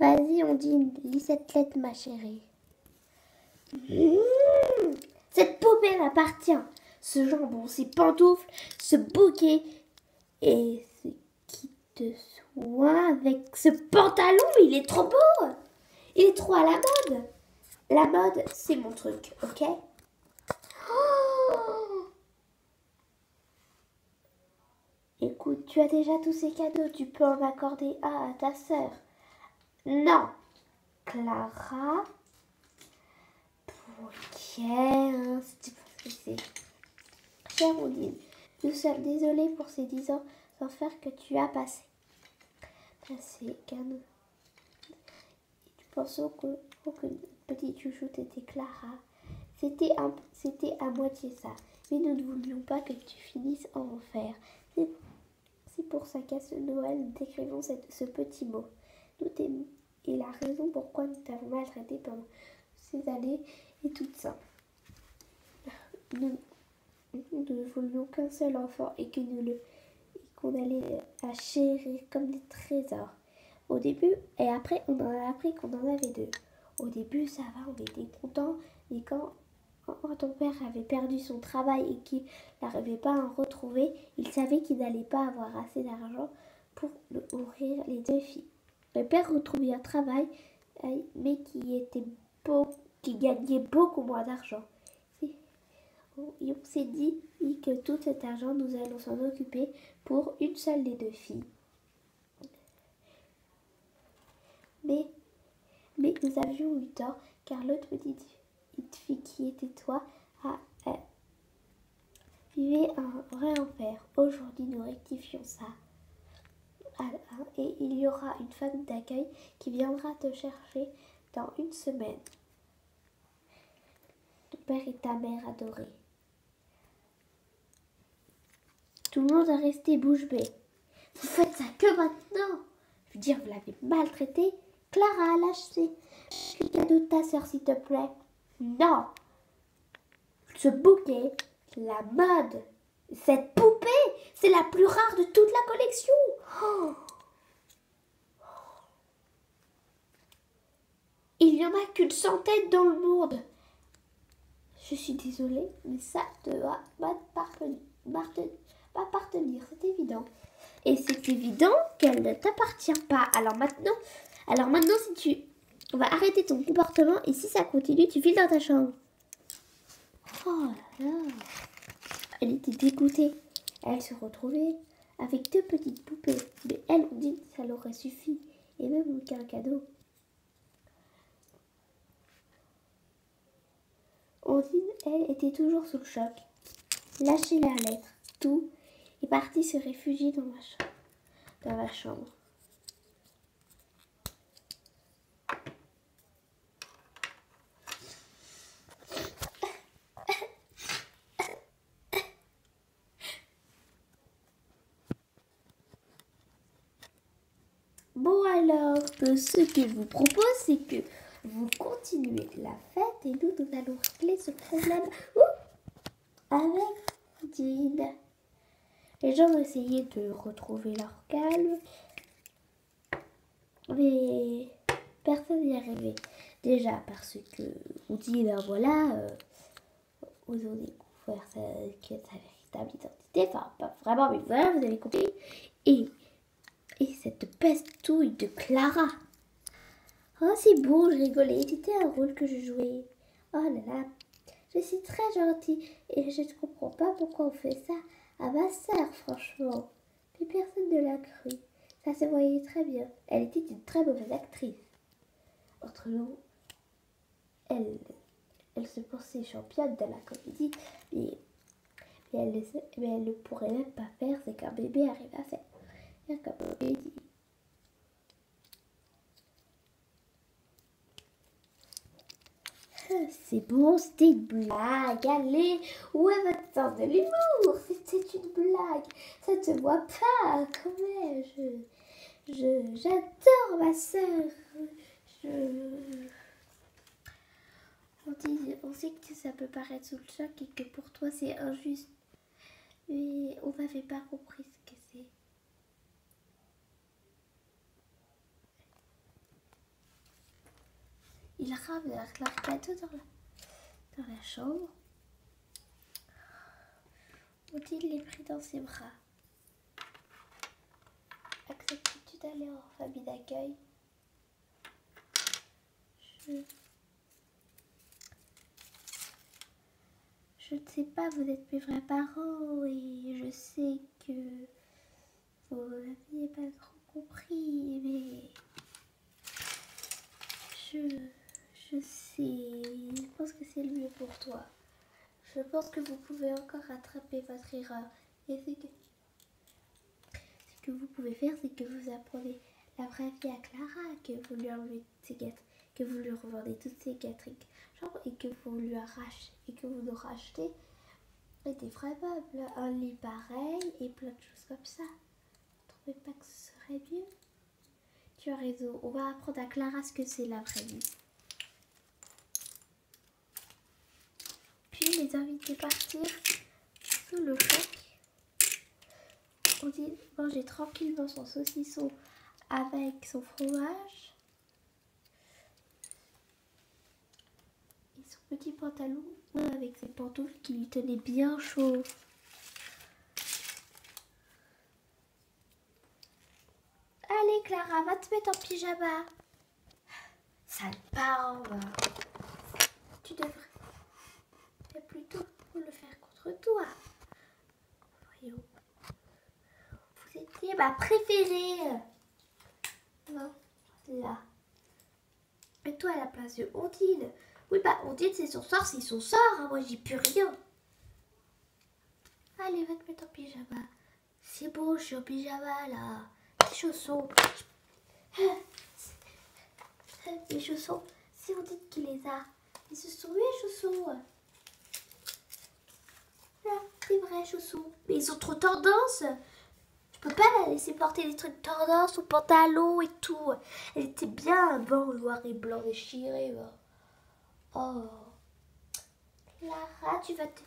Vas-y, Ondine, lis cette lettre, ma chérie. Cette poupée m'appartient. Ce jambon, ces pantoufles, ce bouquet et ce kit de soins avec ce pantalon, il est trop beau. Il est trop à la mode. La mode, c'est mon truc, ok? Oh, écoute, tu as déjà tous ces cadeaux, tu peux en accorder un à ta sœur. Non, Clara. Ok, c'est parce que c'est... Chère Ondine, nous sommes désolés pour ces 10 ans d'enfer que tu as passé. Car nous pensons que notre petite chouchoute était Clara. C'était à moitié ça. Mais nous ne voulions pas que tu finisses en enfer. C'est pour ça qu'à ce Noël, nous t'écrivons ce petit mot. Nous t'aimons. Et la raison pourquoi nous t'avons maltraité pendant ces années est toute simple. Nous ne voulions qu'un seul enfant et qu'on allait la chérir comme des trésors. Au début, et après, on en a appris qu'on en avait 2. Au début, ça va, on était contents. Et quand ton père avait perdu son travail et qu'il n'arrivait pas à en retrouver, il savait qu'il n'allait pas avoir assez d'argent pour nourrir les 2 filles. Le père retrouvait un travail, mais qui gagnait beaucoup moins d'argent. Et on s'est dit que tout cet argent, nous allons s'en occuper pour une seule des 2 filles. Mais nous avions eu tort, car l'autre petite fille qui était toi vivait un vrai enfer. Aujourd'hui, nous rectifions ça. Et il y aura une femme d'accueil qui viendra te chercher dans 1 semaine. Ton père et ta mère adorés. Tout le monde est resté bouche bée. Vous faites ça que maintenant? Je veux dire, vous l'avez maltraité. Clara, lâche le cadeau de ta sœur, s'il te plaît. Non. Ce bouquet, la mode, cette poupée, c'est la plus rare de toute la collection. Oh. Il n'y en a qu'une centaine dans le monde. Je suis désolée, mais ça te va m'appartenir, c'est évident. Et c'est évident qu'elle ne t'appartient pas. Alors maintenant, on va arrêter ton comportement et si ça continue, tu files dans ta chambre. Oh là là. Elle était dégoûtée. Elle se retrouvait avec 2 petites poupées. Mais elle, on dit que ça l'aurait suffi. Et même aucun cadeau. Ondine, elle, était toujours sous le choc. Lâchait la lettre, tout, et partit se réfugier dans la chambre. Bon alors, ce que je vous propose, c'est que vous continuez la fête et nous allons régler ce problème avec Dine. Les gens ont essayé de retrouver leur calme, mais personne n'y arrivait. Déjà parce que on dit, ben voilà, vous ont découvert sa véritable identité, enfin pas vraiment, mais voilà, vous avez compris. Et cette pestouille de Clara. Oh, c'est beau, je rigolais. C'était un rôle que je jouais. Oh là là, je suis très gentille et je ne comprends pas pourquoi on fait ça à ma sœur, franchement. Mais personne ne l'a cru. Ça se voyait très bien. Elle était une très mauvaise actrice. Entre nous, elle se pensait championne de la comédie, mais elle ne pourrait même pas faire ce qu'un bébé arrive à faire. Comme on dit. C'est bon, c'était une blague. Allez, où est votre sens de l'humour? C'était une blague. Ça ne se voit pas. Quand même, j'adore ma sœur. On sait que ça peut paraître sous le choc et que pour toi c'est injuste. Mais on n'avait pas compris ce que c'est. il rame leur gâteau dans la chambre. Odile les prit dans ses bras. Acceptes-tu d'aller en famille d'accueil? Je ne sais pas, vous êtes mes vrais parents et je sais que vous n'aviez pas trop compris, mais je sais, je pense que c'est le mieux pour toi. Je pense que vous pouvez encore rattraper votre erreur. Et ce que vous pouvez faire, c'est que vous apprenez la vraie vie à Clara, que vous lui enlevez ses gâteaux, que vous lui revendez toutes ses gâteaux, genre, et que vous lui rachetez, et que vous nous rachetez des vrais meubles, un lit pareil et plein de choses comme ça. Vous trouvez pas que ce serait mieux? Tu as raison, on va apprendre à Clara ce que c'est la vraie vie. Puis les invités partirent sous le choc. On dit manger tranquillement son saucisson avec son fromage et son petit pantalon avec ses pantoufles qui lui tenaient bien chaud. Allez Clara, va te mettre en pyjama. Sale parent, tu devrais plutôt le faire contre toi. Voyons. Vous étiez ma préférée. Non, là. Et toi à la place de Ondine. Oui, bah Ondine c'est son sort, hein. Moi j'y peux rien. Allez, va te mettre en pyjama. C'est beau, je suis en pyjama là. Les chaussons. Les chaussons, c'est Ondine qui les a. Et ce sont mes chaussons. Là, des vrais chaussons. Mais ils ont trop tendance. Je peux pas la laisser porter des trucs tendance, son pantalon et tout. Elle était bien avant, noir et blanc déchiré. Oh. Clara, tu vas te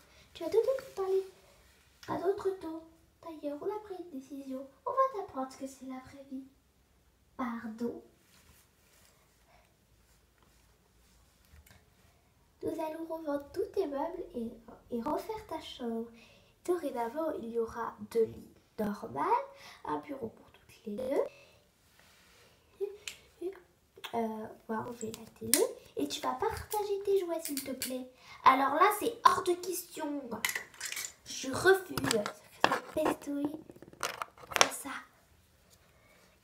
parler à d'autres temps. D'ailleurs, on a pris une décision. On va t'apprendre ce que c'est la vraie vie. Pardon. Nous allons revendre tous tes meubles et refaire ta chambre. Dorénavant, il y aura 2 lits normaux, un bureau pour toutes les deux. On va enlever la télé et tu vas partager tes jouets s'il te plaît. Alors là, c'est hors de question. Je refuse. Cette pestouille. C'est ça.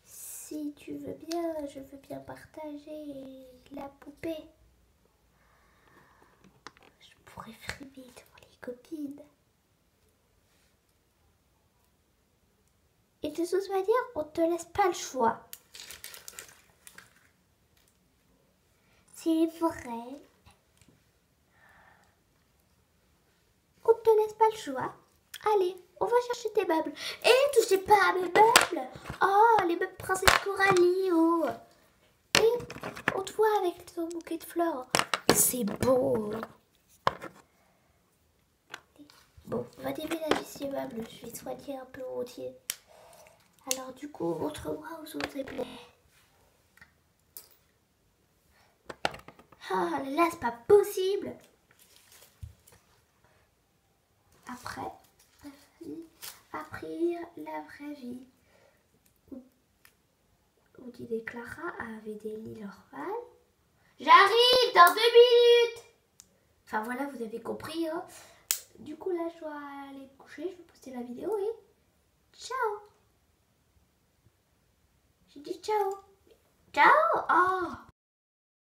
Si tu veux bien, je veux bien partager la poupée. Je pourrais frimer devant les copines. Et de toute manière, on ne te laisse pas le choix. C'est vrai. On ne te laisse pas le choix. Allez, on va chercher tes meubles. Et touchez pas à mes meubles. Oh, les meubles princesse Coralie. Oh. Et on te voit avec ton bouquet de fleurs. C'est beau. Bon, on va déménager ces meubles. Je vais soigner un peu entier. Alors du coup, montre-moi où sont tes plaies. Ah là, c'est pas possible. Après, apprir la vraie vie. On dit que Clara avait des lits normaux. J'arrive dans 2 minutes. Enfin voilà, vous avez compris. Hein. Du coup là, je dois aller me coucher. Je vais poster la vidéo et ciao. J'ai dit ciao. Ciao. Oh.